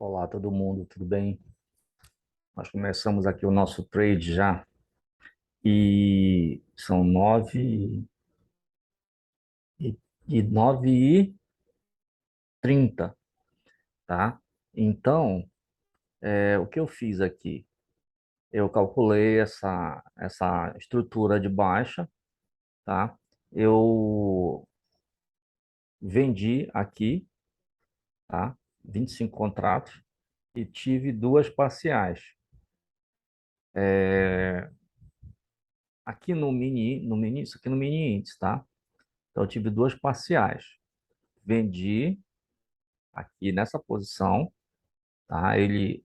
Olá, todo mundo, tudo bem? Nós começamos aqui o nosso trade já e são 9h30, tá? Então, o que eu fiz aqui? Eu calculei essa estrutura de baixa, tá? Eu vendi aqui, tá? 25 contratos e tive duas parciais. É, Aqui no mini, isso aqui no mini índice, tá? Então, eu tive duas parciais. Vendi aqui nessa posição, tá? Ele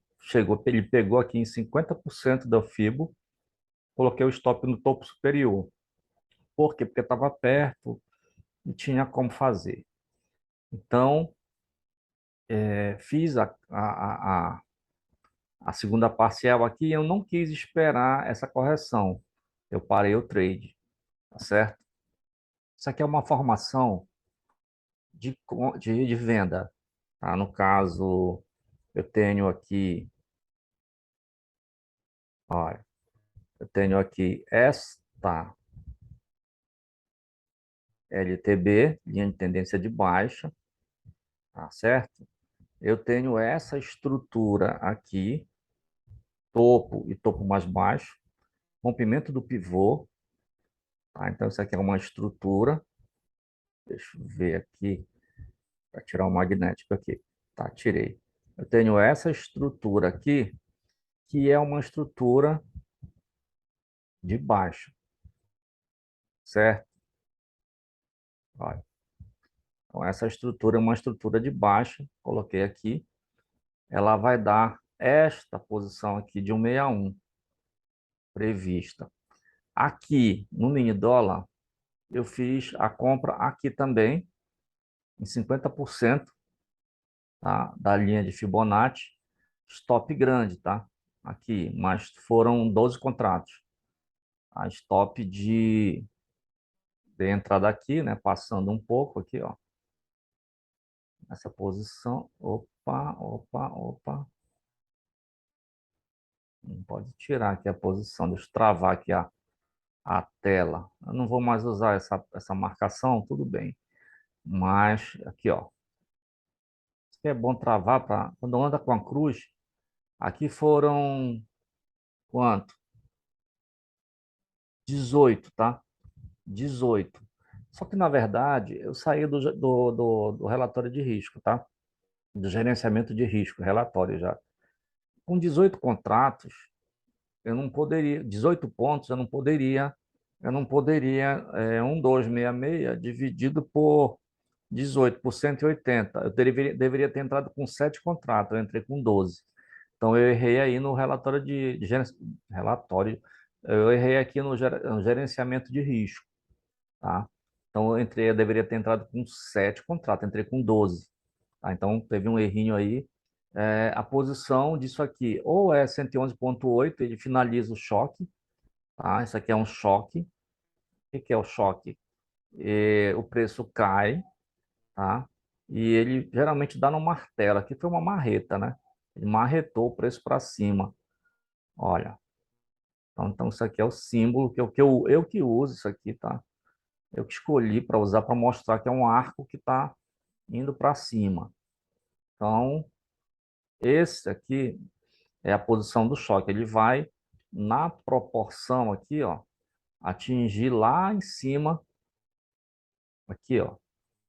pegou aqui em 50% da FIBO, coloquei o stop no topo superior. Por quê? Porque estava perto e tinha como fazer. Então, fiz a segunda parcial aqui e eu não quis esperar essa correção. Eu parei o trade, tá certo? Isso aqui é uma formação de venda, tá? No caso, eu tenho aqui, olha, eu tenho aqui esta LTB, linha de tendência de baixa, tá certo? Eu tenho essa estrutura aqui, topo e topo mais baixo, rompimento do pivô, tá? Então, isso aqui é uma estrutura. Deixa eu ver aqui, para tirar o magnético aqui. Tá, tirei. Eu tenho essa estrutura aqui, que é uma estrutura de baixa, certo? Olha, então, essa estrutura é uma estrutura de baixa, coloquei aqui. Ela vai dar esta posição aqui de 161 prevista. Aqui no mini dólar, eu fiz a compra aqui também, em 50%, tá? Da linha de Fibonacci, stop grande, tá? Aqui, mas foram 12 contratos. A stop de entrada aqui, né? Passando um pouco aqui, ó. Essa posição. Opa, opa, opa. Não pode tirar aqui a posição. Deixa eu travar aqui a tela. Eu não vou mais usar essa marcação, tudo bem. Mas aqui, ó. Isso que é bom travar para quando anda com a cruz. Aqui foram quanto? 18, tá? 18. Só que, na verdade, eu saí do relatório de risco, tá? Do gerenciamento de risco, relatório já. Com 18 contratos, eu não poderia, 18 pontos, eu não poderia, 1266 dividido por 18, por 180. Eu deveria ter entrado com 7 contratos, eu entrei com 12. Então, eu errei aí no relatório relatório, eu errei aqui no gerenciamento de risco, tá? Então, eu deveria ter entrado com 7 contratos, entrei com 12. Tá? Então, teve um errinho aí. A posição disso aqui, ou é 111,8, ele finaliza o choque, tá? Isso aqui é um choque. O que que é o choque? O preço cai, tá? E ele geralmente dá no martelo. Aqui foi uma marreta, né? Ele marretou o preço para cima. Olha. Então, isso aqui é o símbolo eu que uso isso aqui, tá? Eu que escolhi para usar para mostrar que é um arco que está indo para cima. Então, esse aqui é a posição do choque. Ele vai na proporção aqui, ó, atingir lá em cima, aqui, ó.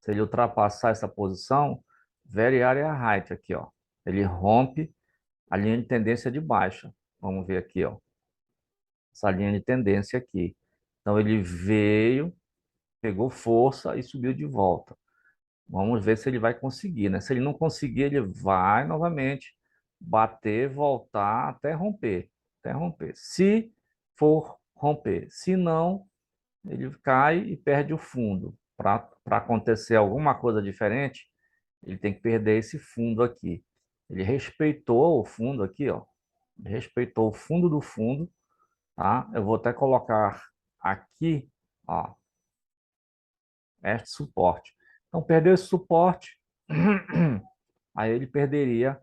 Se ele ultrapassar essa posição, very area height aqui, ó. Ele rompe a linha de tendência de baixa. Vamos ver aqui, ó. Essa linha de tendência aqui. Então ele veio, pegou força e subiu de volta. Vamos ver se ele vai conseguir, né? Se ele não conseguir, ele vai novamente bater, voltar até romper, até romper. Se for romper, se não, ele cai e perde o fundo. Para acontecer alguma coisa diferente, ele tem que perder esse fundo aqui. Ele respeitou o fundo aqui, ó. Ele respeitou o fundo do fundo, tá? Eu vou até colocar aqui, ó, este suporte. Então, perdeu esse suporte, aí ele perderia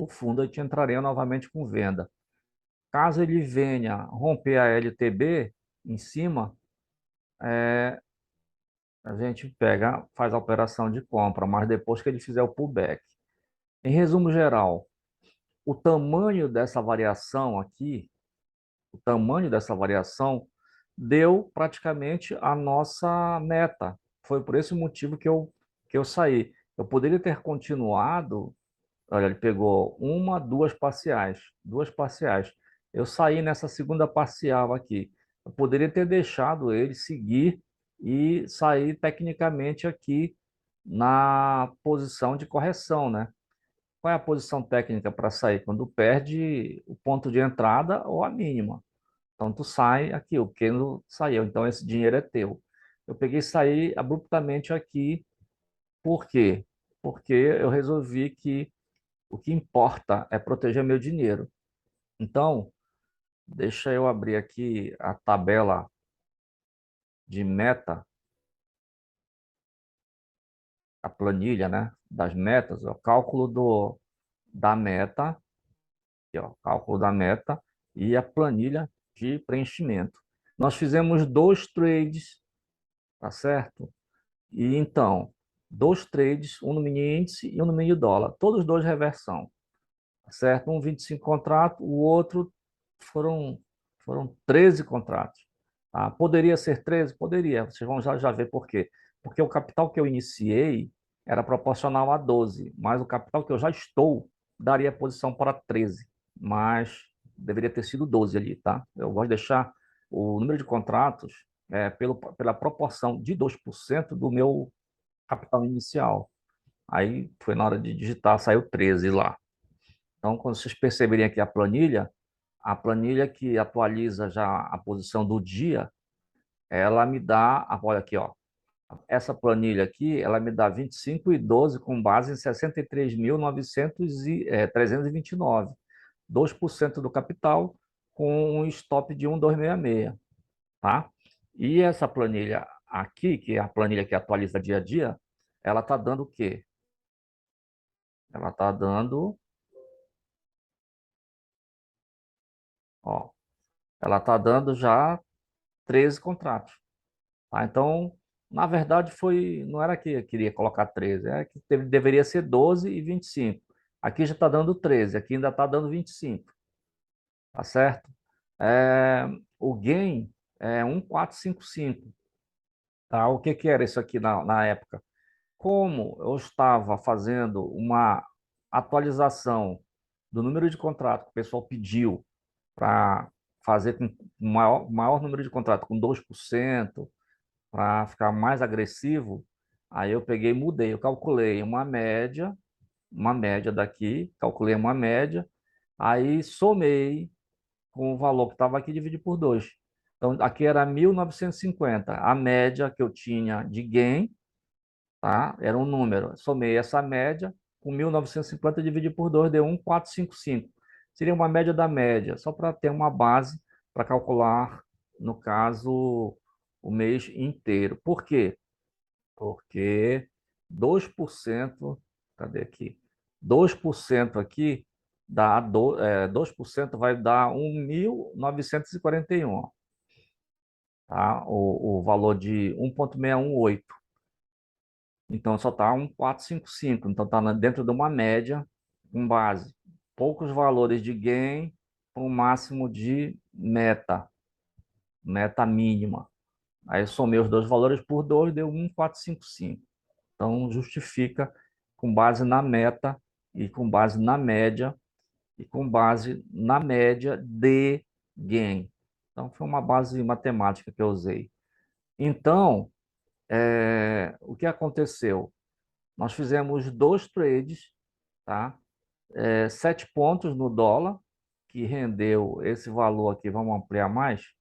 o fundo a gente entraria novamente com venda. Caso ele venha romper a LTB em cima, a gente pega, faz a operação de compra, mas depois que ele fizer o pullback. Em resumo geral, o tamanho dessa variação aqui, o tamanho dessa variação deu praticamente a nossa meta. Foi por esse motivo que eu saí. Eu poderia ter continuado. Olha, ele pegou uma, duas parciais. Eu saí nessa segunda parcial aqui. Eu poderia ter deixado ele seguir e sair tecnicamente aqui na posição de correção, né? Qual é a posição técnica para sair? Quando perde o ponto de entrada ou a mínima. Então, tu sai aqui, o pequeno saiu. Então, esse dinheiro é teu. Eu peguei e saí abruptamente aqui. Por quê? Porque eu resolvi que o que importa é proteger meu dinheiro. Então, deixa eu abrir aqui a tabela de meta, a planilha, né, das metas, o cálculo da meta, aqui, ó, cálculo da meta e a planilha de preenchimento. Nós fizemos dois trades, tá certo? E então, dois trades, um no mini índice e um no mini dólar, todos dois reversão, tá certo? Um 25 contratos, o outro foram, foram 13 contratos. Tá? Poderia ser 13? Poderia. Vocês vão já ver por quê. Porque o capital que eu iniciei era proporcional a 12, mas o capital que eu já estou daria posição para 13, mas deveria ter sido 12 ali, tá? Eu gosto de deixar o número de contratos pela proporção de 2% do meu capital inicial. Aí foi na hora de digitar, saiu 13 lá. Então, quando vocês perceberem aqui a planilha que atualiza já a posição do dia, ela me dá, olha aqui, ó, essa planilha aqui, ela me dá 25,12 com base em 63.329, 2% do capital com um stop de 1,266, tá? E essa planilha aqui, que é a planilha que atualiza dia a dia, ela está dando o quê? Ela está dando, ó, ela está dando já 13 contratos. Tá? Então, na verdade, não era que eu queria colocar 13, é que deveria ser 12 e 25. Aqui já está dando 13, aqui ainda está dando 25, tá certo? É, o gain é 1,455. Tá? O que que era isso aqui na época? Como eu estava fazendo uma atualização do número de contrato que o pessoal pediu para fazer com maior número de contrato, com 2%, para ficar mais agressivo, aí eu peguei e mudei. Eu calculei uma média daqui, calculei uma média, aí somei com o valor que estava aqui, dividi por 2. Então, aqui era 1.950. A média que eu tinha de gain, tá? Era um número. Somei essa média com 1.950, dividi por 2, deu 1,455. Seria uma média da média, só para ter uma base para calcular, no caso, o mês inteiro. Por quê? Porque 2%, cadê aqui? 2% aqui dá 2% vai dar 1.941, tá? O valor de 1,618. Então só está 1,455. Então está dentro de uma média com base poucos valores de gain para um máximo de meta mínima. Aí eu somei os dois valores por 2, deu 1,455. Então, justifica com base na meta e com base na média e com base na média de gain. Então, foi uma base matemática que eu usei. Então, o que aconteceu? Nós fizemos dois trades, tá? 7 pontos no dólar, que rendeu esse valor aqui. Vamos ampliar mais?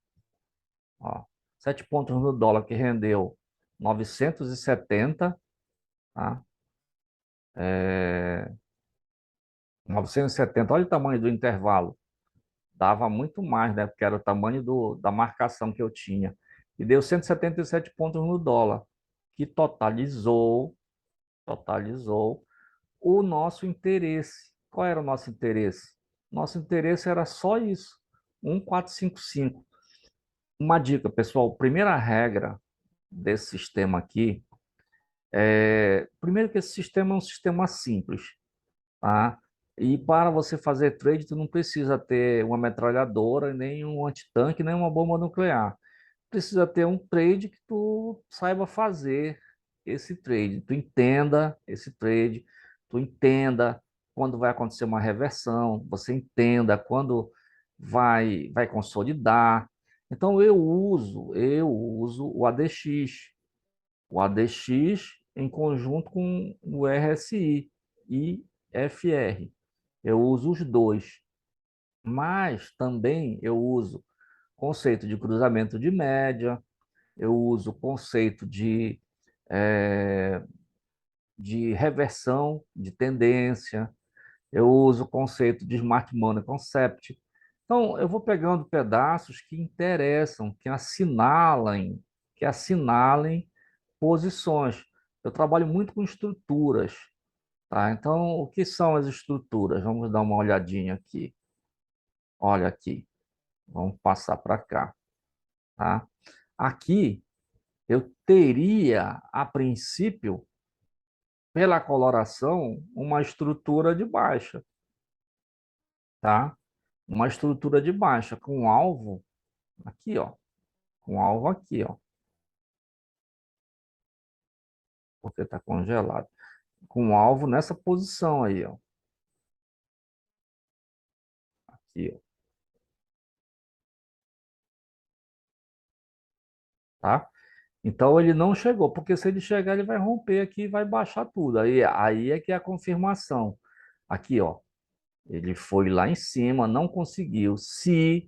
Ó, 7 pontos no dólar, que rendeu 970, tá? É, 970, olha o tamanho do intervalo. Dava muito mais, né? Porque era o tamanho da marcação que eu tinha. E deu 177 pontos no dólar, que totalizou o nosso interesse. Qual era o nosso interesse? Nosso interesse era só isso, 1455. Uma dica, pessoal, primeira regra desse sistema aqui primeiro que esse sistema é um sistema simples, tá? E para você fazer trade, tu não precisa ter uma metralhadora, nem um antitanque, nem uma bomba nuclear. Precisa ter um trade que tu saiba fazer esse trade, tu entenda esse trade, tu entenda quando vai acontecer uma reversão, você entenda quando vai consolidar. Então eu uso o ADX em conjunto com o RSI e FR. Eu uso os dois, mas também eu uso conceito de cruzamento de média, eu uso conceito eh, de reversão de tendência, eu uso o conceito de Smart Money Concept. Então, eu vou pegando pedaços que interessam, que assinalem posições. Eu trabalho muito com estruturas, tá? Então, o que são as estruturas? Vamos dar uma olhadinha aqui. Olha aqui, vamos passar para cá, tá? Aqui eu teria, a princípio, pela coloração, uma estrutura de baixa, tá? Uma estrutura de baixa com alvo aqui, ó, com alvo aqui, ó, porque está congelado, com alvo nessa posição aí, ó, aqui, ó, tá? Então ele não chegou, porque se ele chegar, ele vai romper aqui e vai baixar tudo. Aí é que é a confirmação. Aqui, ó, ele foi lá em cima, não conseguiu. Se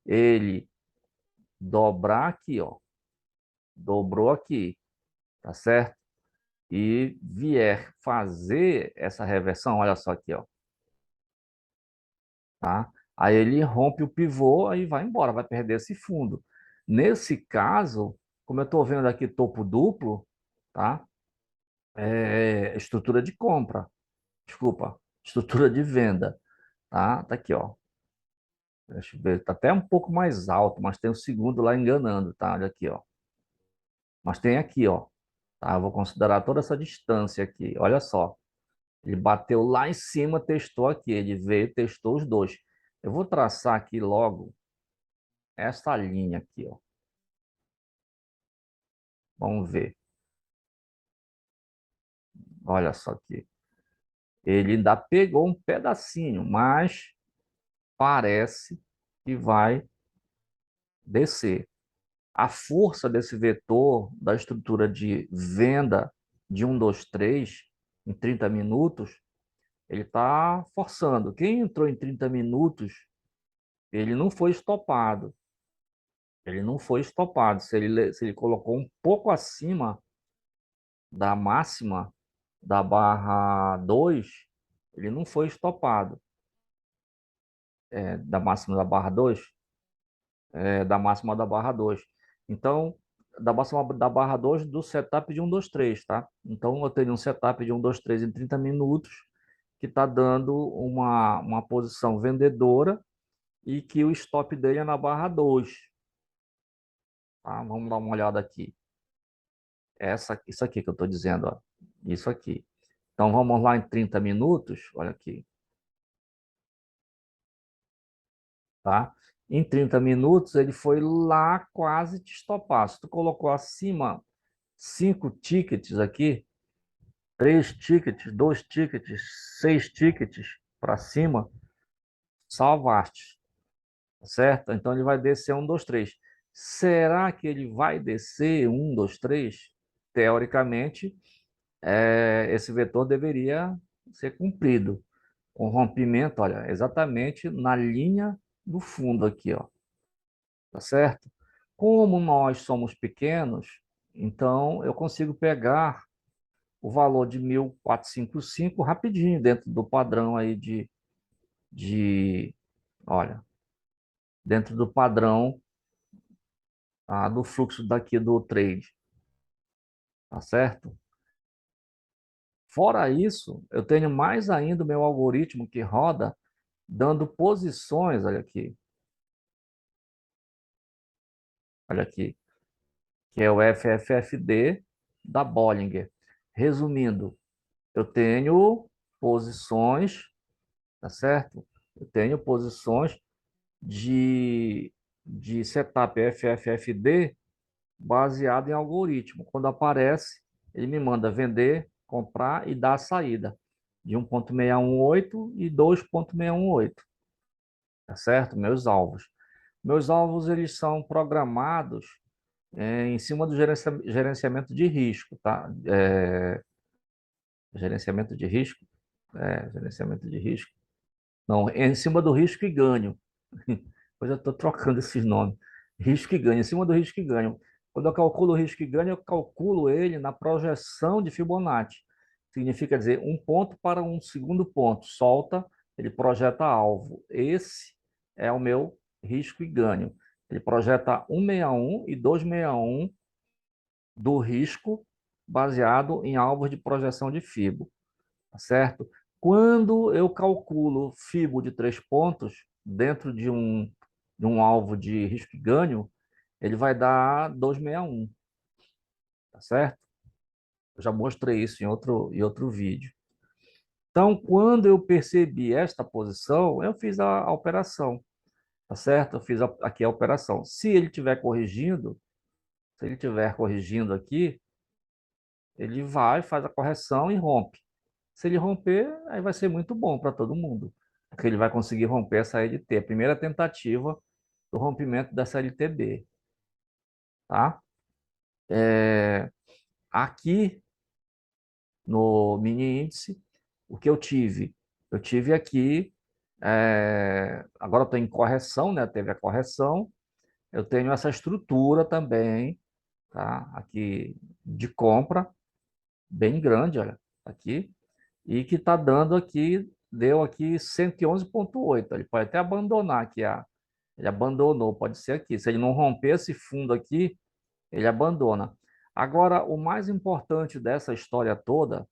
ele dobrar aqui, ó, dobrou aqui, tá certo? E vier fazer essa reversão, olha só aqui, ó, tá? Aí ele rompe o pivô, aí vai embora, vai perder esse fundo. Nesse caso, como eu estou vendo aqui topo duplo, tá? Estrutura de compra, desculpa, estrutura de venda, tá? Tá aqui, ó. Deixa eu ver, tá até um pouco mais alto, mas tem o segundo lá enganando, tá? Olha aqui, ó. Mas tem aqui, ó. Tá? Eu vou considerar toda essa distância aqui. Olha só. Ele bateu lá em cima, testou aqui. Ele veio, testou os dois. Eu vou traçar aqui logo essa linha aqui, ó. Vamos ver. Olha só aqui. Ele ainda pegou um pedacinho, mas parece que vai descer. A força desse vetor da estrutura de venda de 1, 2, 3 em 30 minutos, ele está forçando. Quem entrou em 30 minutos, ele não foi estopado. Ele não foi estopado. Se ele colocou um pouco acima da máxima da barra 2, ele não foi estopado. Da máxima da barra 2, da máxima da barra 2. Então, da máxima da barra 2 do setup de 1, 2, 3, tá? Então, eu tenho um setup de 1, 2, 3 em 30 minutos, que está dando uma posição vendedora e que o stop dele é na barra 2, tá? Vamos dar uma olhada aqui. Isso aqui que eu estou dizendo, ó. Isso aqui. Então, vamos lá em 30 minutos, olha aqui, tá? Em 30 minutos, ele foi lá quase te estopar. Se tu colocou acima 5 tickets aqui, 3 tickets, 2 tickets, 6 tickets para cima, salvaste, tá certo? Então ele vai descer 1, 2, 3. Será que ele vai descer 1, 2, 3? Teoricamente, esse vetor deveria ser cumprido. Com rompimento, olha, exatamente na linha do fundo aqui, ó, tá certo? Como nós somos pequenos, então eu consigo pegar o valor de 1455 rapidinho, dentro do padrão aí de olha, dentro do padrão do fluxo daqui do trade, tá certo? Fora isso, eu tenho mais ainda o meu algoritmo que roda dando posições, olha aqui, que é o FFFD da Bollinger. Resumindo, eu tenho posições, tá certo? Eu tenho posições de, de setup FFFD baseado em algoritmo. Quando aparece, ele me manda vender, comprar e dar a saída de 1.618 e 2.618, tá certo? Meus alvos. Meus alvos, eles são programados em cima do gerenciamento de risco, tá? Gerenciamento de risco? Gerenciamento de risco. Não, é em cima do risco e ganho. Hoje eu estou trocando esses nomes. Risco e ganho, em cima do risco e ganho. Quando eu calculo o risco e ganho, eu calculo ele na projeção de Fibonacci. Significa dizer, um ponto para um segundo ponto. Solta, ele projeta alvo. Esse é o meu risco e ganho. Ele projeta 161 e 261 do risco baseado em alvos de projeção de Fibo, tá certo? Quando eu calculo Fibo de 3 pontos dentro de um alvo de risco e ganho, ele vai dar 261, tá certo? Eu já mostrei isso em outro vídeo. Então, quando eu percebi esta posição, eu fiz a operação, tá certo? Eu fiz aqui a operação. Se ele estiver corrigindo, se ele estiver corrigindo aqui, ele vai, faz a correção e rompe. Se ele romper, aí vai ser muito bom para todo mundo, porque ele vai conseguir romper essa LT, a primeira tentativa do rompimento dessa LTB, tá? Aqui no mini índice, o que eu tive? Eu tive aqui, agora estou em correção, né? Teve a correção, eu tenho essa estrutura também, tá? Aqui de compra, bem grande, olha, aqui, e que está dando aqui, deu aqui 111,8. Ele pode até abandonar aqui, ele abandonou, pode ser aqui. Se ele não romper esse fundo aqui, ele abandona. Agora, o mais importante dessa história toda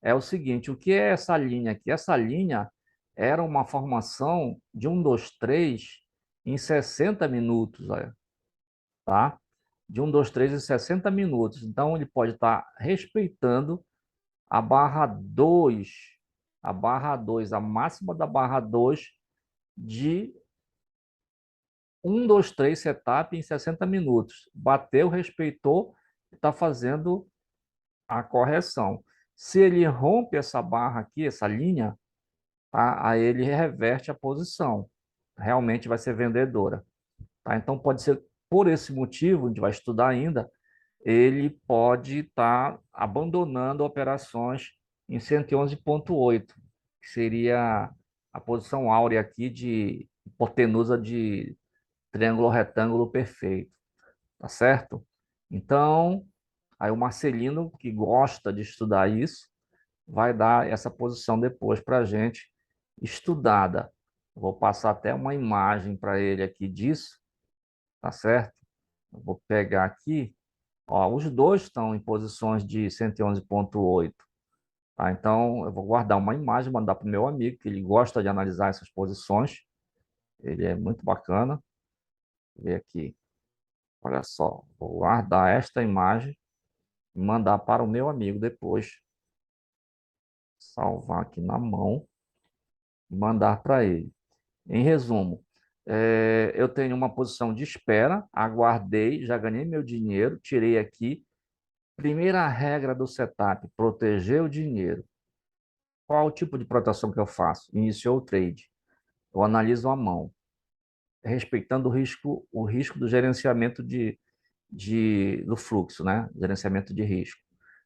é o seguinte: o que é essa linha aqui? Essa linha era uma formação de 1, 2, 3 em 60 minutos, olha, tá? De 1, 2, 3 em 60 minutos. Então, ele pode estar respeitando a barra 2, a máxima da barra 2 de 1, 2, 3 setup em 60 minutos. Bateu, respeitou, está fazendo a correção. Se ele rompe essa barra aqui, essa linha, tá? Aí ele reverte a posição. Realmente vai ser vendedora. Tá? Então pode ser por esse motivo, a gente vai estudar ainda, ele pode estar abandonando operações em 111,8, que seria a posição áurea aqui de hipotenusa de triângulo retângulo perfeito, tá certo? Então, aí o Marcelino, que gosta de estudar isso, vai dar essa posição depois para a gente estudada. Vou passar até uma imagem para ele aqui disso, tá certo? Eu vou pegar aqui. Ó, os dois estão em posições de 111,8. Tá? Então, eu vou guardar uma imagem, mandar para o meu amigo, que ele gosta de analisar essas posições. Ele é muito bacana. Vê aqui. Olha só, vou guardar esta imagem e mandar para o meu amigo depois. Salvar aqui na mão e mandar para ele. Em resumo, eu tenho uma posição de espera, aguardei, já ganhei meu dinheiro, tirei aqui. Primeira regra do setup, proteger o dinheiro. Qual o tipo de proteção que eu faço? Iniciou o trade. Eu analiso a mão, respeitando o risco do gerenciamento do fluxo, né? Gerenciamento de risco.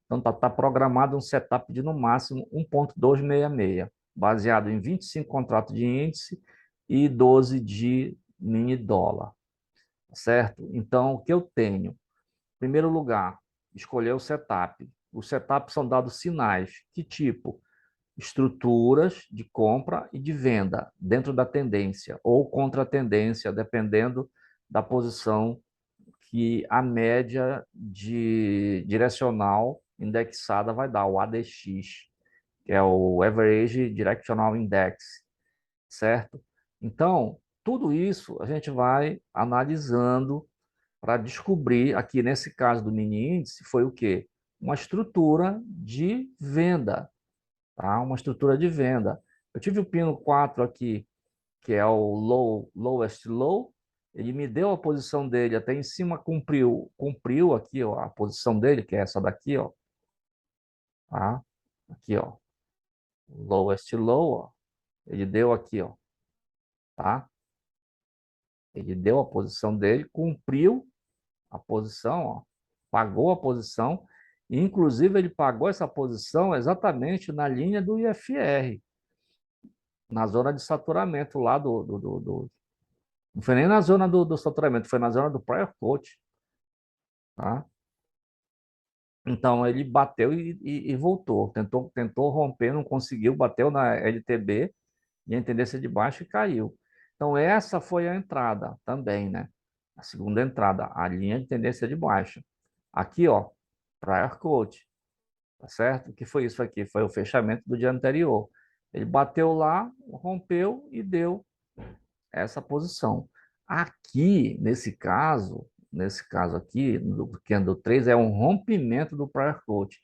Então, tá programado um setup de no máximo 1,266, baseado em 25 contratos de índice e 12 de mini dólar, certo? Então, o que eu tenho? Em primeiro lugar, escolher o setup. Os setups são dados sinais. Que tipo? Estruturas de compra e de venda dentro da tendência ou contra a tendência, dependendo da posição que a média de direcional indexada vai dar o ADX, que é o Average Directional Index, certo? Então, tudo isso a gente vai analisando para descobrir, aqui nesse caso do mini índice, foi o quê? Uma estrutura de venda, tá? Uma estrutura de venda. Eu tive o pino 4 aqui, que é o lowest low, ele me deu a posição dele até em cima, cumpriu aqui, ó, a posição dele, que é essa daqui, ó, tá? Aqui, ó, lowest low, ó, ele deu aqui, ó, tá? Ele deu a posição dele, cumpriu a posição, ó, pagou a posição, e inclusive ele pagou essa posição exatamente na linha do IFR, na zona de saturamento lá não foi nem na zona do saturamento, foi na zona do prior coach, tá? Então ele bateu e voltou, tentou romper, não conseguiu, bateu na LTB e a tendência de baixo e caiu. Então essa foi a entrada também, né? A segunda entrada, a linha de tendência de baixa. Aqui, ó, prior coach, tá certo? O que foi isso aqui? Foi o fechamento do dia anterior. Ele bateu lá, rompeu e deu essa posição. Aqui, nesse caso aqui, do candle 3, é um rompimento do prior coach,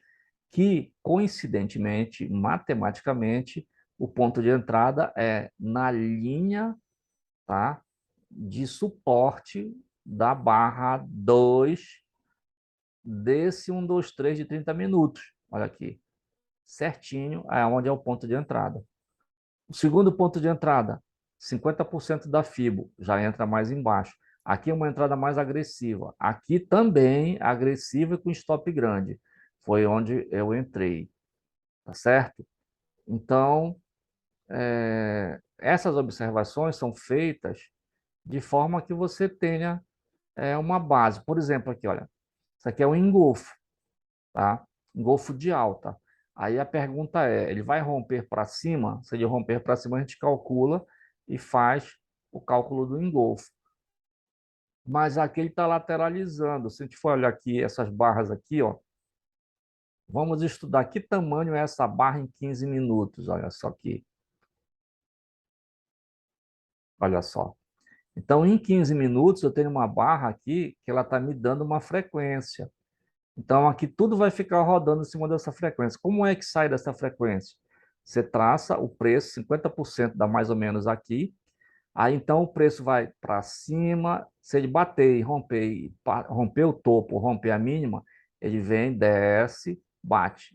que coincidentemente, matematicamente, o ponto de entrada é na linha, tá, de suporte da barra 2 desse 1, 2, 3 de 30 minutos. Olha aqui, certinho, é onde é o ponto de entrada. O segundo ponto de entrada, 50% da FIBO, já entra mais embaixo. Aqui é uma entrada mais agressiva. Aqui também agressiva e com stop grande. Foi onde eu entrei, tá certo? Então, essas observações são feitas de forma que você tenha uma base. Por exemplo, aqui, olha, isso aqui é um engolfo, tá? Engolfo de alta. Aí a pergunta é, ele vai romper para cima? Se ele romper para cima, a gente calcula e faz o cálculo do engolfo. Mas aqui ele está lateralizando. Se a gente for olhar aqui, essas barras aqui, ó, vamos estudar que tamanho é essa barra em 15 minutos. Olha só aqui. Olha só. Então, em 15 minutos, eu tenho uma barra aqui que ela está me dando uma frequência. Então, aqui tudo vai ficar rodando em cima dessa frequência. Como é que sai dessa frequência? Você traça o preço, 50% dá mais ou menos aqui. Aí, então, o preço vai para cima. Se ele bater e romper o topo, romper a mínima, ele vem, desce, bate,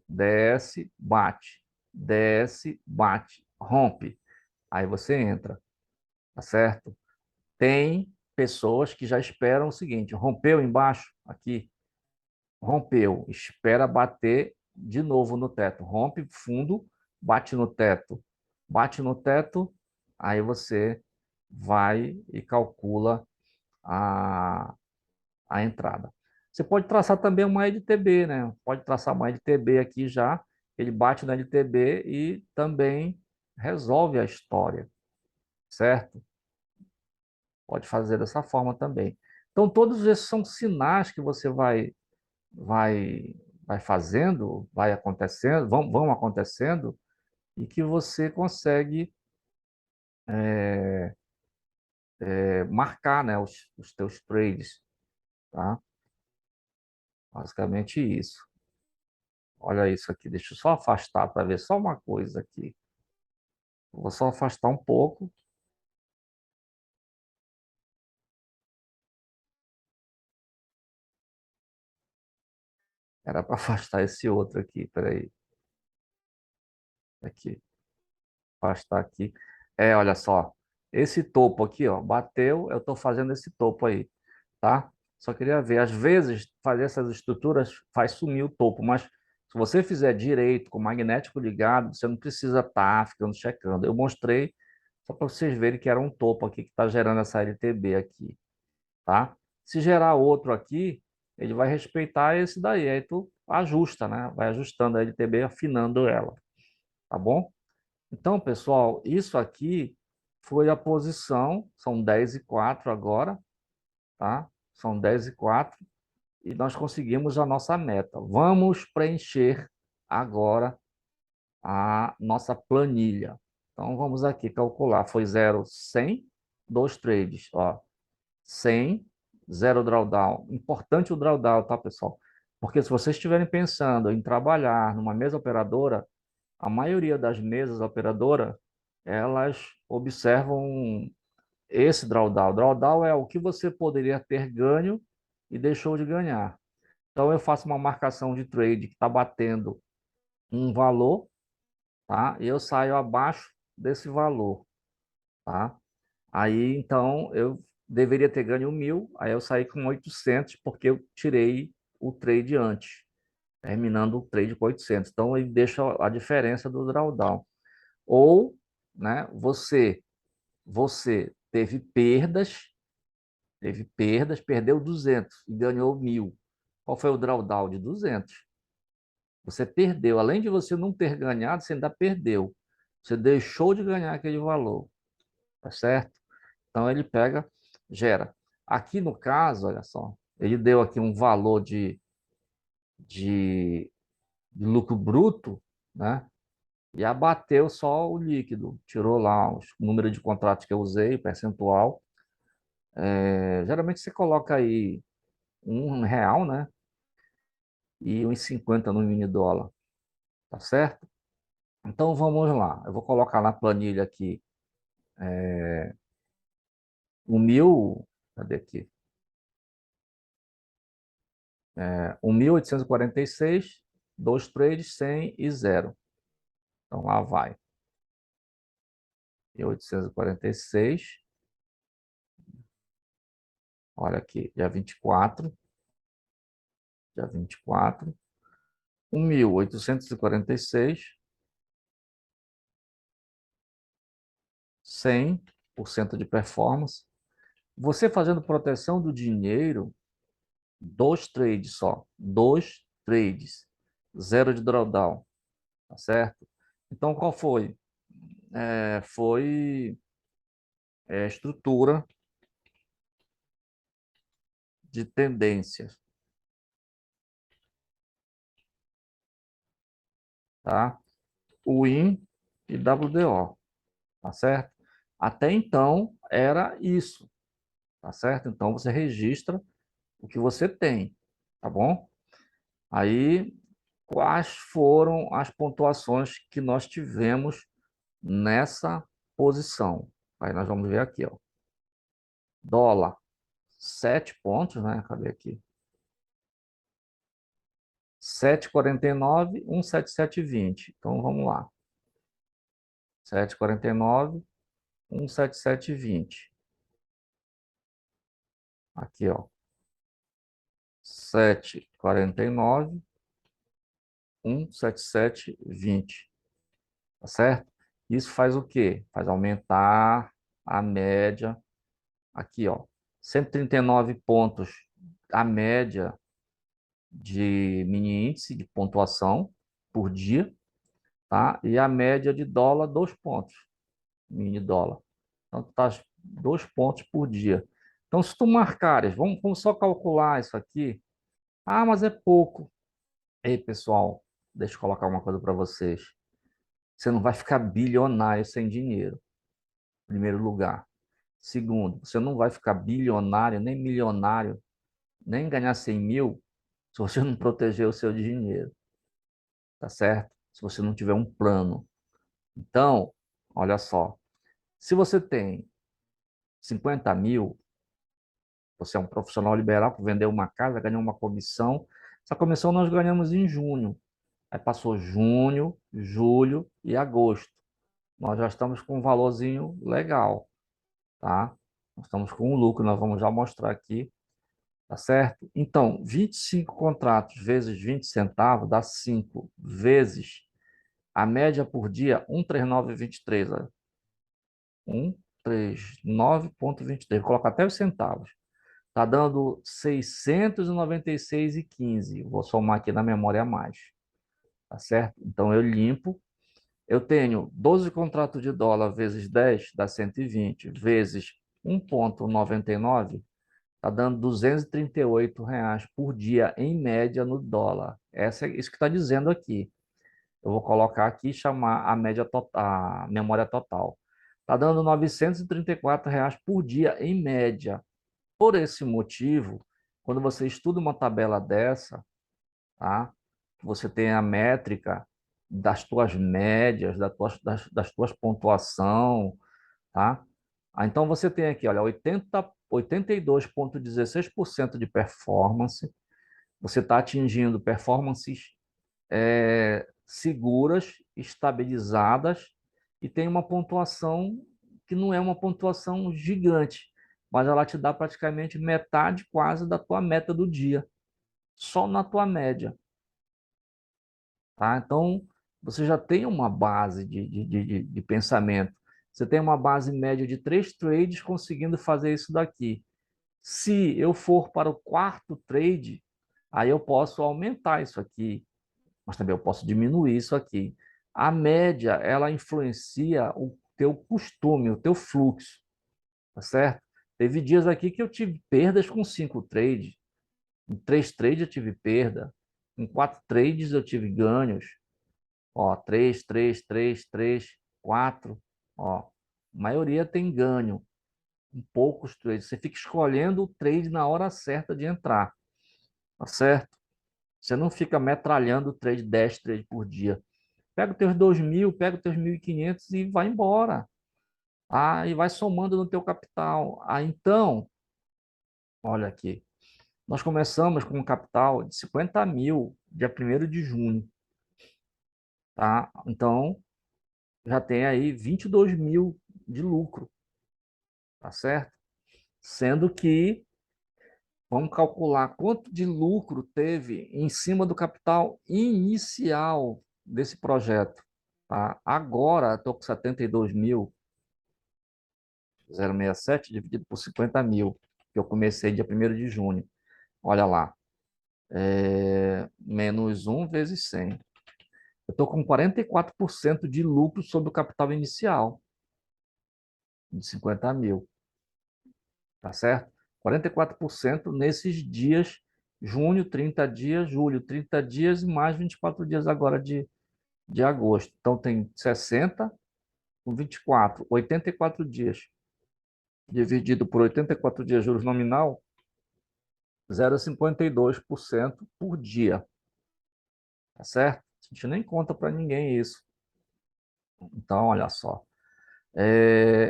desce, bate, desce, bate, rompe. Aí você entra, tá certo? Tem pessoas que já esperam o seguinte: rompeu embaixo, aqui, rompeu, espera bater de novo no teto, rompe fundo, bate no teto, aí você vai e calcula a, a entrada. Você pode traçar também uma LTB, né? Pode traçar uma LTB aqui já, ele bate na LTB e também resolve a história, certo? Pode fazer dessa forma também. Então, todos esses são sinais que você vai, vai fazendo, vai acontecendo, vão acontecendo, e que você consegue marcar, né, os teus trades, tá? Basicamente isso. Olha isso aqui, deixa eu só afastar para ver só uma coisa aqui. Vou só afastar um pouco. Era para afastar esse outro aqui, peraí. Aqui, afastar aqui. Olha só, esse topo aqui, ó, bateu, eu estou fazendo esse topo aí, tá? Só queria ver, às vezes, fazer essas estruturas faz sumir o topo, mas se você fizer direito, com o magnético ligado, você não precisa estar ficando checando. Eu mostrei só para vocês verem que era um topo aqui que está gerando essa LTB aqui, tá? Se gerar outro aqui, ele vai respeitar esse daí, aí tu ajusta, né? Vai ajustando a LTB, afinando ela, tá bom? Então, pessoal, isso aqui foi a posição, são 10 e 4 agora, tá? São 10 e 4. e nós conseguimos a nossa meta. Vamos preencher agora a nossa planilha. Então, vamos aqui calcular. Foi 0, 100, 2 trades. Ó, 100, 0 drawdown. Importante o drawdown, tá, pessoal? Porque se vocês estiverem pensando em trabalhar numa mesa operadora, a maioria das mesas operadoras, elas observam esse drawdown. Drawdown é o que você poderia ter ganho e deixou de ganhar. Então, eu faço uma marcação de trade que está batendo um valor, tá? E eu saio abaixo desse valor, tá? Aí, então, eu deveria ter ganho 1.000, aí eu saí com 800 porque eu tirei o trade antes, terminando o trade com 800. Então, ele deixa a diferença do drawdown. Ou, né, você teve perdas, perdeu 200 e ganhou 1.000. Qual foi o drawdown de 200? Você perdeu. Além de você não ter ganhado, você ainda perdeu. Você deixou de ganhar aquele valor, tá certo? Então ele pega, gera. Aqui no caso, olha só, ele deu aqui um valor de, de lucro bruto, né? E abateu só o líquido, tirou lá o número de contratos que eu usei, o percentual. Geralmente você coloca aí R$ 1, né? E 1,50 no mini dólar, tá certo? Então vamos lá. Eu vou colocar na planilha aqui o 1.000, cadê aqui? 1.846, dois trades, 100 e 0. Então lá vai. 1.846. Olha aqui, dia 24. Dia 24. 1.846, 100% de performance. Você fazendo proteção do dinheiro, dois trades só. Dois trades. Zero de drawdown. Tá certo? Então, qual foi? Foi estrutura de tendências, tá? Win e WDO, tá certo? Até então era isso, tá certo? Então você registra o que você tem, tá bom? Aí, quais foram as pontuações que nós tivemos nessa posição? Aí nós vamos ver aqui, ó. Dólar, 7 pontos, né? Cadê aqui? 7,49, 1,7720. Então vamos lá. 7,49, 1,7720. Aqui, ó. 7,49, 1,7720. Tá certo? Isso faz o quê? Faz aumentar a média. Aqui, ó. 139 pontos a média de mini índice de pontuação por dia, tá? E a média de dólar, 2 pontos, mini dólar. Então, tu tá 2 pontos por dia. Então, se tu marcares, vamos só calcular isso aqui. Ah, mas é pouco. Ei, pessoal, deixa eu colocar uma coisa para vocês. Você não vai ficar bilionário sem dinheiro, em primeiro lugar. Segundo, você não vai ficar bilionário, nem milionário, nem ganhar 100.000 se você não proteger o seu dinheiro, tá certo? Se você não tiver um plano. Então, olha só, se você tem 50.000, você é um profissional liberal que vendeu uma casa, ganhou uma comissão. Essa comissão nós ganhamos em junho. Aí passou junho, julho e agosto. Nós já estamos com um valorzinho legal, tá? Nós estamos com um lucro, nós vamos já mostrar aqui, tá certo? Então, 25 contratos vezes 20 centavos dá 5 vezes a média por dia, 139,23, olha. 139,23. Vou colocar até os centavos. Está dando 696,15. Vou somar aqui na memória a mais, tá certo? Então eu limpo. Eu tenho 12 contratos de dólar vezes 10 dá 120, vezes 1,99 Está dando R$ 238 por dia, em média, no dólar. Isso que está dizendo aqui. Eu vou colocar aqui e chamar a média total, a memória total. Está dando R$ 934 por dia, em média. Por esse motivo, quando você estuda uma tabela dessa, tá? Você tem a métrica das tuas médias, das tuas pontuação, tá? Então você tem aqui, olha, 82,16% de performance. Você está atingindo performances seguras, estabilizadas e tem uma pontuação que não é uma pontuação gigante, mas ela te dá praticamente metade quase da tua meta do dia, só na tua média, tá? Então, você já tem uma base de pensamento. Você tem uma base média de 3 trades conseguindo fazer isso daqui. Se eu for para o quarto trade, aí eu posso aumentar isso aqui, mas também eu posso diminuir isso aqui. A média, ela influencia o teu costume, o teu fluxo, tá certo? Teve dias aqui que eu tive perdas com 5 trades, em 3 trades eu tive perda, em 4 trades eu tive ganhos, ó, 3, 3, 3, 3, 4, ó, a maioria tem ganho, em poucos trades. Você fica escolhendo o trade na hora certa de entrar, tá certo? Você não fica metralhando trade, 10 trades por dia. Pega os teus 2.000, pega os teus 1.500 e vai embora. Ah, e vai somando no teu capital. Ah, então, olha aqui. Nós começamos com um capital de 50 mil, dia 1º de junho, tá? Então, já tem aí 22 mil de lucro, tá certo? Sendo que, vamos calcular quanto de lucro teve em cima do capital inicial desse projeto, tá? Agora, estou com 72 mil, 0,67 dividido por 50 mil, que eu comecei dia 1º de junho. Olha lá, menos 1 vezes 100. Eu estou com 44% de lucro sobre o capital inicial, de 50 mil, tá certo? 44% nesses dias, junho, 30 dias, julho, 30 dias e mais 24 dias agora de agosto. Então, tem 60 com 24, 84 dias. Dividido por 84 dias juros nominal, 0,52% por dia, tá certo? A gente nem conta para ninguém isso. Então, olha só.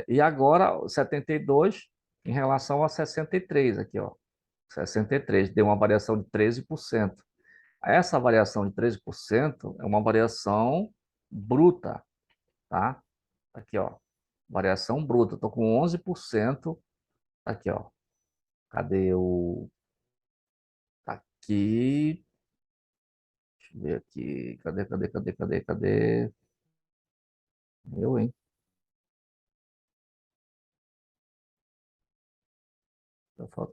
E agora, 72 em relação a 63 aqui, ó. 63 deu uma variação de 13%. Essa variação de 13% é uma variação bruta, tá? Aqui, ó. Variação bruta. Estou com 11%. Aqui, ó. Cadê o... Tá aqui. Deixa eu ver aqui. Cadê? Eu, hein?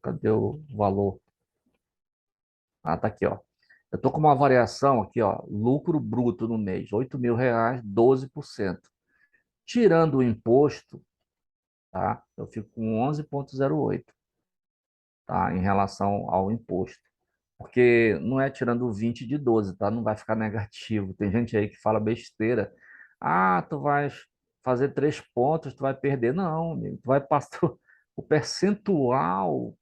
Cadê o valor? Ah, tá aqui, ó. Eu tô com uma variação aqui, ó. Lucro bruto no mês, R$ 8.000, 12%. Tirando o imposto, tá? Eu fico com 11,08, tá? Em relação ao imposto. Porque não é tirando 20 de 12, tá? Não vai ficar negativo. Tem gente aí que fala besteira. Ah, tu vai fazer 3 pontos, tu vai perder. Não, amigo. Tu vai passar o percentual.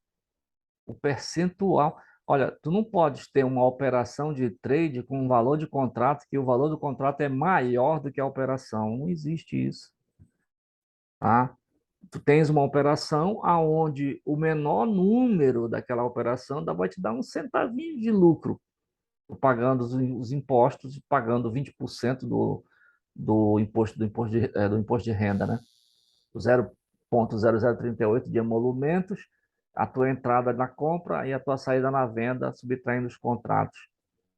O percentual. Olha, tu não podes ter uma operação de trade com um valor de contrato que o valor do contrato é maior do que a operação. Não existe isso, tá? Tu tens uma operação aonde o menor número daquela operação vai te dar um centavinho de lucro, tu pagando os impostos e pagando 20% do imposto de renda, né? O 0,0038 de emolumentos, a tua entrada na compra e a tua saída na venda, subtraindo os contratos.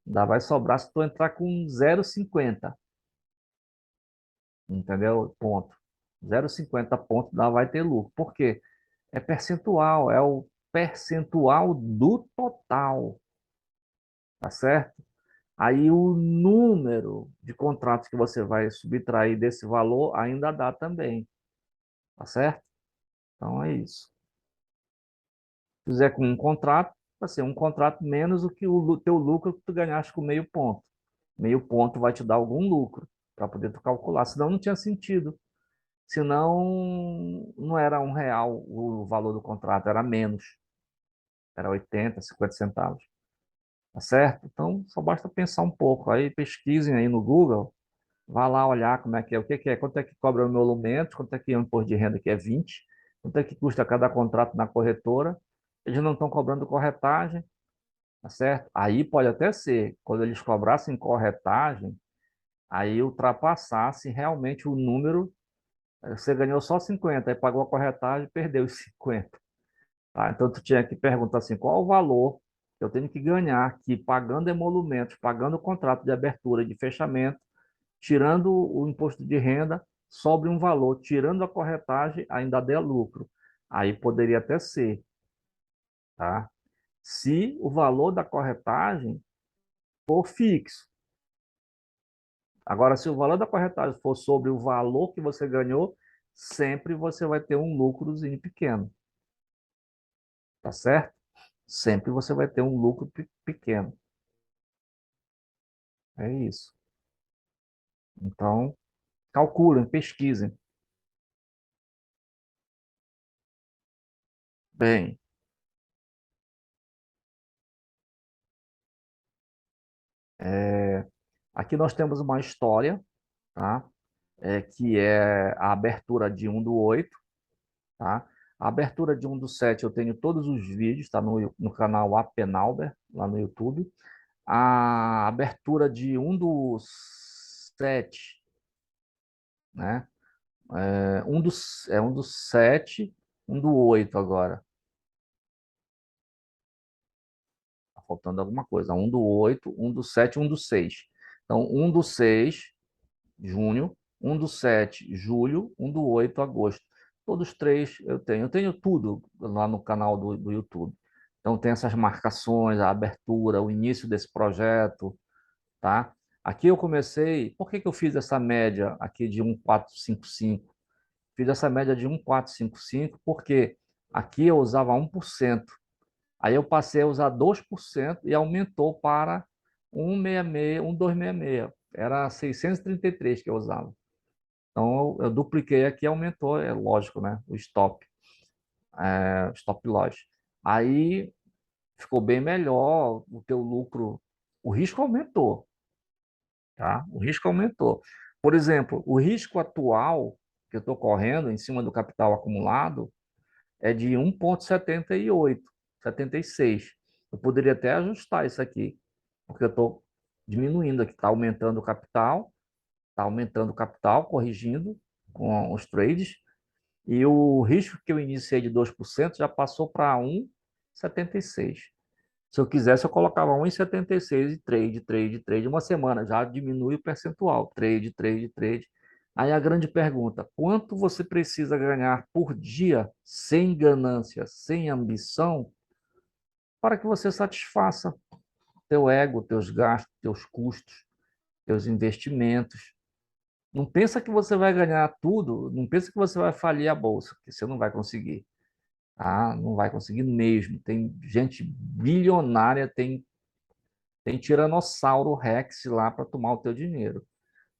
Ainda vai sobrar se tu entrar com 0,50, entendeu? Ponto. 0,50 ponto, ainda vai ter lucro. Por quê? É percentual, é o percentual do total, tá certo? Aí o número de contratos que você vai subtrair desse valor ainda dá também, tá certo? Então é isso. Fizer com um contrato, vai ser um contrato menos o que o teu lucro que tu ganhaste com meio ponto. Meio ponto vai te dar algum lucro para poder tu calcular, senão não tinha sentido. Senão não era R$ 1 o valor do contrato, era menos, era 80, 50 centavos, tá certo? Então só basta pensar um pouco. Aí pesquisem aí no Google, vá lá olhar como é que é, o que que é, quanto é que cobra o emolumento, quanto é que é o imposto de renda que é 20, quanto é que custa cada contrato na corretora. Eles não estão cobrando corretagem, tá certo? Aí pode até ser, quando eles cobrassem corretagem, aí ultrapassasse realmente o número, você ganhou só 50, aí pagou a corretagem e perdeu os 50. Tá? Então, tu tinha que perguntar assim, qual o valor que eu tenho que ganhar aqui, pagando emolumentos, pagando o contrato de abertura e de fechamento, tirando o imposto de renda, sobre um valor, tirando a corretagem, ainda der lucro. Aí poderia até ser, tá? Se o valor da corretagem for fixo. Agora, se o valor da corretagem for sobre o valor que você ganhou, sempre você vai ter um lucrozinho pequeno, tá certo? Sempre você vai ter um lucro pequeno. É isso. Então, calculem, pesquisem. Bem, aqui nós temos uma história, tá? Que é a abertura de 1/8, tá? A abertura de 1/7 eu tenho todos os vídeos, tá? No canal Apenalber, lá no YouTube. A abertura de 1/7, né? 1/7, 1/8 agora. Tá faltando alguma coisa. 1/8, 1/7, 1/6. Então, 1/6, junho, 1/7, julho, 1/8, agosto. Todos três eu tenho. Eu tenho tudo lá no canal do YouTube. Então, tem essas marcações, a abertura, o início desse projeto, tá? Aqui eu comecei. Por que que eu fiz essa média aqui de 1,455? Fiz essa média de 1,455 porque aqui eu usava 1%. Aí eu passei a usar 2% e aumentou para 166, 1266. Era 633 que eu usava. Então eu dupliquei aqui e aumentou, é lógico, né? O stop loss. Aí ficou bem melhor, o teu lucro, o risco aumentou, tá? O risco aumentou. Por exemplo, o risco atual que eu estou correndo em cima do capital acumulado é de 1,78, 76. Eu poderia até ajustar isso aqui, porque eu estou diminuindo aqui, está aumentando o capital, corrigindo com os trades, e o risco que eu iniciei de 2% já passou para 1,76. Se eu quisesse, eu colocava 1,76 e trade, uma semana, já diminui o percentual, trade. Aí a grande pergunta, quanto você precisa ganhar por dia, sem ganância, sem ambição, para que você satisfaça teu ego, teus gastos, teus custos, teus investimentos? Não pensa que você vai ganhar tudo, não pensa que você vai falir a bolsa, porque você não vai conseguir. Ah, não vai conseguir mesmo. Tem gente bilionária, tem tiranossauro Rex lá para tomar o teu dinheiro.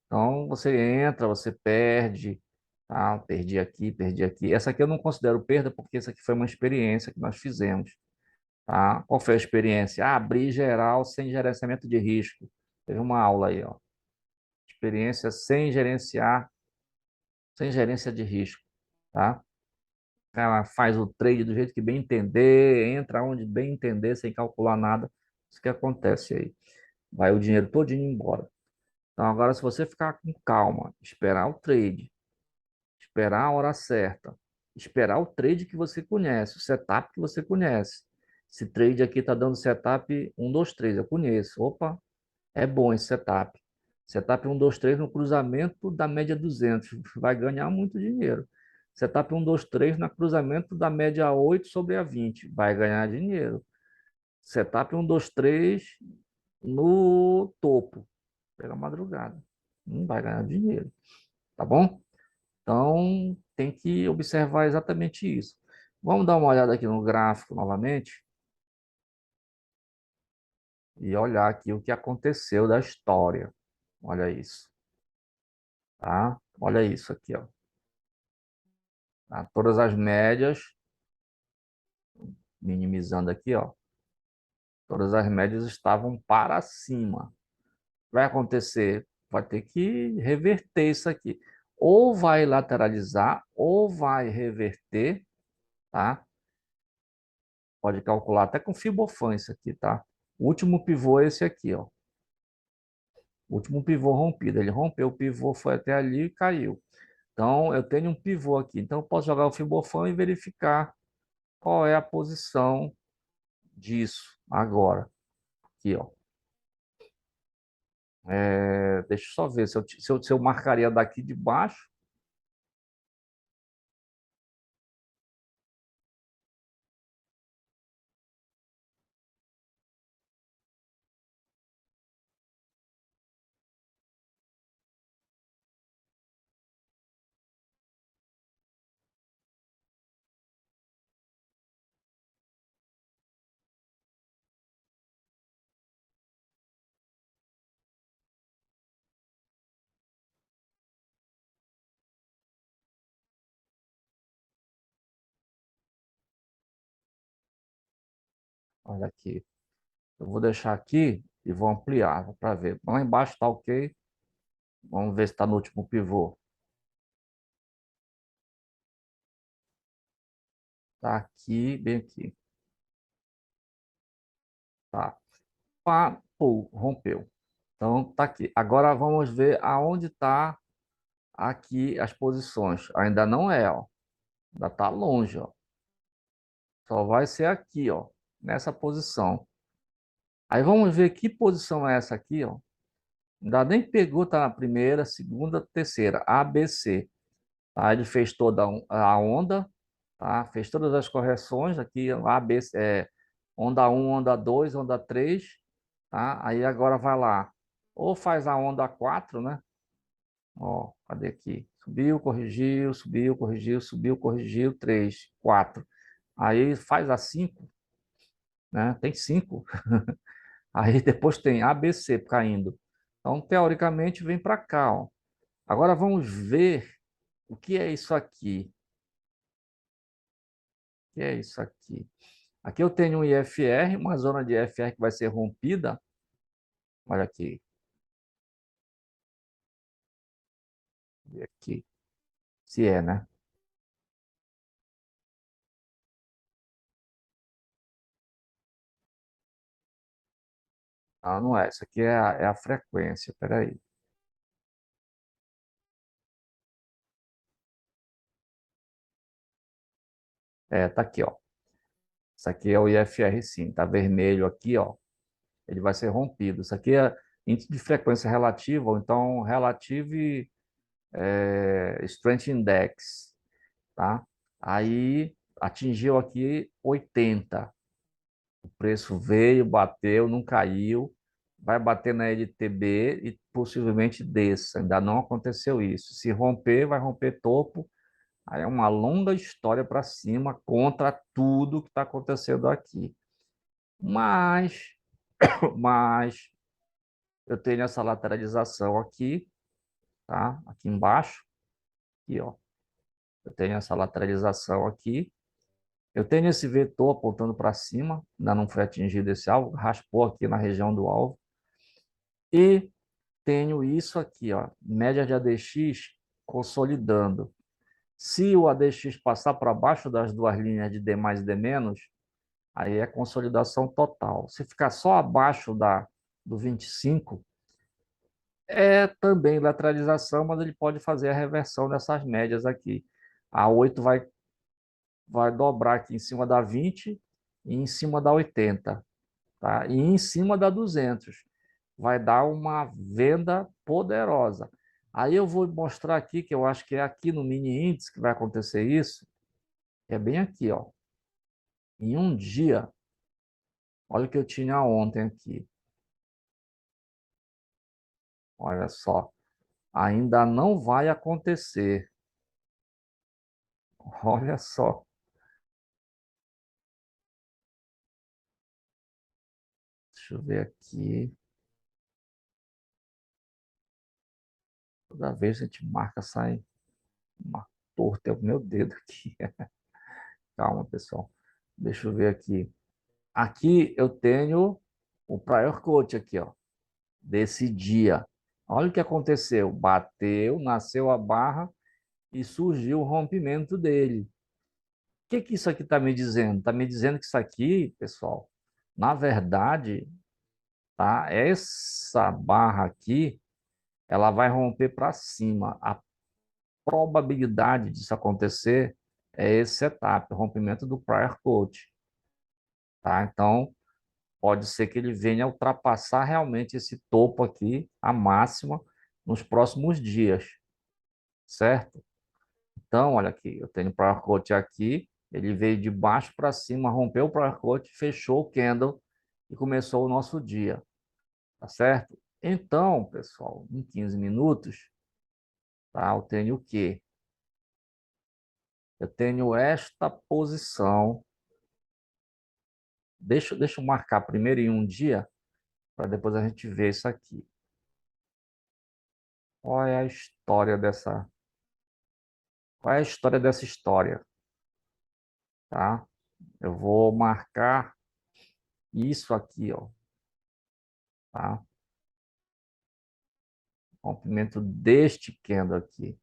Então você entra, você perde, ah, perdi aqui, perdi aqui. Essa aqui eu não considero perda porque essa aqui foi uma experiência que nós fizemos, tá? Qual foi a experiência? Ah, abrir geral sem gerenciamento de risco. Teve uma aula aí, ó. Experiência sem gerenciar, sem gerência de risco, tá? Ela faz o trade do jeito que bem entender, entra onde bem entender, sem calcular nada. Isso que acontece aí. Vai o dinheiro todinho embora. Então, agora, se você ficar com calma, esperar o trade, esperar a hora certa, esperar o trade que você conhece, o setup que você conhece. Esse trade aqui está dando setup 1, 2, 3, eu conheço. Opa, é bom esse setup. Setup 1, 2, 3 no cruzamento da média 200, vai ganhar muito dinheiro. Setup 1, 2, 3 no cruzamento da média 8 sobre a 20, vai ganhar dinheiro. Setup 1, 2, 3 no topo, pela madrugada, não vai ganhar dinheiro, tá bom? Então, tem que observar exatamente isso. Vamos dar uma olhada aqui no gráfico novamente e olhar aqui o que aconteceu da história. Olha isso, tá? Olha isso aqui, ó. Tá? Todas as médias, minimizando aqui, ó. Todas as médias estavam para cima. Vai acontecer, vai ter que reverter isso aqui. Ou vai lateralizar, ou vai reverter, tá? Pode calcular até com Fibofan isso aqui, tá? O último pivô é esse aqui, ó. O último pivô rompido. Ele rompeu o pivô, foi até ali e caiu. Então, eu tenho um pivô aqui. Então, eu posso jogar o Fibofan e verificar qual é a posição disso agora. Aqui, ó. Deixa eu só ver se eu marcaria daqui de baixo. Olha aqui. Eu vou deixar aqui e vou ampliar para ver. Lá embaixo está ok. Vamos ver se está no último pivô. Está aqui, bem aqui. Tá. Pá, pô, rompeu. Então, tá aqui. Agora vamos ver aonde está aqui as posições. Ainda não é, ó. Ainda está longe, ó. Só vai ser aqui, ó. Nessa posição. Aí vamos ver que posição é essa aqui, ó. Ainda nem pegou, tá na primeira, segunda, terceira. ABC. Tá? Ele fez toda a onda, tá? Fez todas as correções aqui, ABC, onda um, onda 2, onda 3, tá? Aí agora vai lá. Ou faz a onda 4, né? Ó, cadê aqui? Subiu, corrigiu, subiu, corrigiu, subiu, corrigiu, 3, 4. Aí faz a 5, né? Tem 5. Aí depois tem ABC caindo. Então, teoricamente, vem para cá, ó. Agora vamos ver o que é isso aqui. O que é isso aqui? Aqui eu tenho um IFR, uma zona de IFR que vai ser rompida. Olha aqui. E aqui. Se é, né? Ah, não é. Isso aqui é a frequência. Peraí. Tá aqui, ó. Isso aqui é o IFR sim. Tá vermelho aqui, ó. Ele vai ser rompido. Isso aqui é índice de frequência relativa, ou então Relative Strength Index, tá? Aí atingiu aqui 80. O preço veio, bateu, não caiu, vai bater na LTB e possivelmente desça. Ainda não aconteceu isso. Se romper, vai romper topo. Aí é uma longa história para cima contra tudo que está acontecendo aqui. Mas, mas eu tenho essa lateralização aqui, tá? Aqui embaixo, aqui, ó. Eu tenho essa lateralização aqui. Eu tenho esse vetor apontando para cima, ainda não foi atingido esse alvo, raspou aqui na região do alvo. E tenho isso aqui, ó, média de ADX consolidando. Se o ADX passar para baixo das duas linhas de D mais e D menos, aí é consolidação total. Se ficar só abaixo do 25, é também lateralização, mas ele pode fazer a reversão dessas médias aqui. A 8 vai dobrar aqui em cima da 20 e em cima da 80, tá? E em cima da 200. Vai dar uma venda poderosa. Aí eu vou mostrar aqui, que eu acho que é aqui no mini índice que vai acontecer isso, é bem aqui, ó. Em um dia, olha o que eu tinha ontem aqui. Olha só, ainda não vai acontecer. Olha só. Deixa eu ver aqui. Toda vez que a gente marca, sai uma torta. É o meu dedo aqui. Calma, pessoal. Deixa eu ver aqui. Aqui eu tenho o prior coach aqui, ó, desse dia. Olha o que aconteceu. Bateu, nasceu a barra e surgiu o rompimento dele. O que que isso aqui está me dizendo? Está me dizendo que isso aqui, pessoal, na verdade, tá? Essa barra aqui, ela vai romper para cima. A probabilidade disso acontecer é esse setup, o rompimento do prior coach, tá? Então, pode ser que ele venha ultrapassar realmente esse topo aqui, a máxima, nos próximos dias, certo? Então, olha aqui, eu tenho o prior coach aqui, ele veio de baixo para cima, rompeu o prior coach, fechou o candle e começou o nosso dia, tá certo? Então, pessoal, em 15 minutos, tá? Eu tenho o quê? Eu tenho esta posição. Deixa eu marcar primeiro em um dia, para depois a gente ver isso aqui. Qual é a história dessa? Qual é a história dessa história? Tá? Eu vou marcar isso aqui, ó, tá? Comprimento deste candle aqui.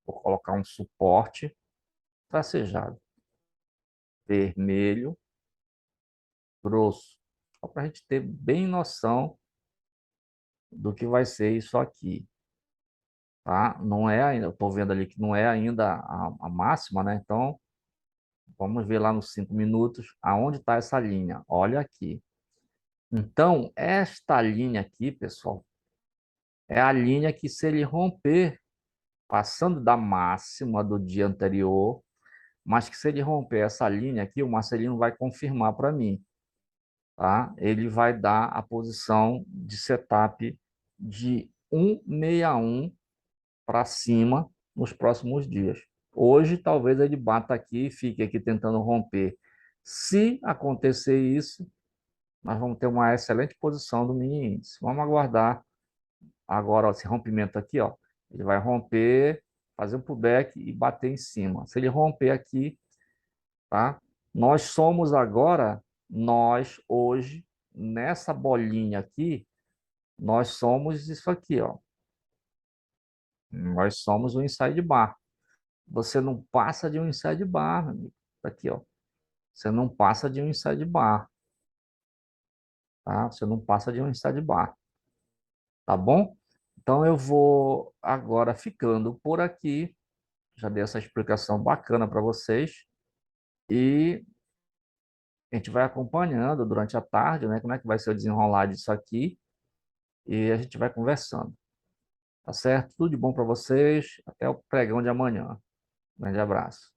Vou colocar um suporte tracejado, vermelho, grosso, só para a gente ter bem noção do que vai ser isso aqui, tá? Não é ainda, eu estou vendo ali que não é ainda a máxima, né? Então, vamos ver lá nos 5 minutos aonde está essa linha. Olha aqui. Então, esta linha aqui, pessoal, é a linha que se ele romper, passando da máxima do dia anterior, mas que se ele romper essa linha aqui, o Marcelino vai confirmar para mim, tá? Ele vai dar a posição de setup de 161 para cima nos próximos dias. Hoje, talvez ele bata aqui e fique aqui tentando romper. Se acontecer isso, nós vamos ter uma excelente posição do mini índice. Vamos aguardar agora ó, esse rompimento aqui, ó. Ele vai romper, fazer um pullback e bater em cima. Se ele romper aqui, tá? Nós somos agora, nós hoje, nessa bolinha aqui, nós somos isso aqui, ó. Nós somos o inside bar. Você não passa de um inside bar, meu amigo. Tá aqui, ó. Você não passa de um inside bar, tá? Você não passa de um inside bar, tá bom? Então eu vou agora ficando por aqui. Já dei essa explicação bacana para vocês e a gente vai acompanhando durante a tarde, né? Como é que vai ser o desenrolar disso aqui e a gente vai conversando, tá certo? Tudo de bom para vocês. Até o pregão de amanhã. Grande abraço.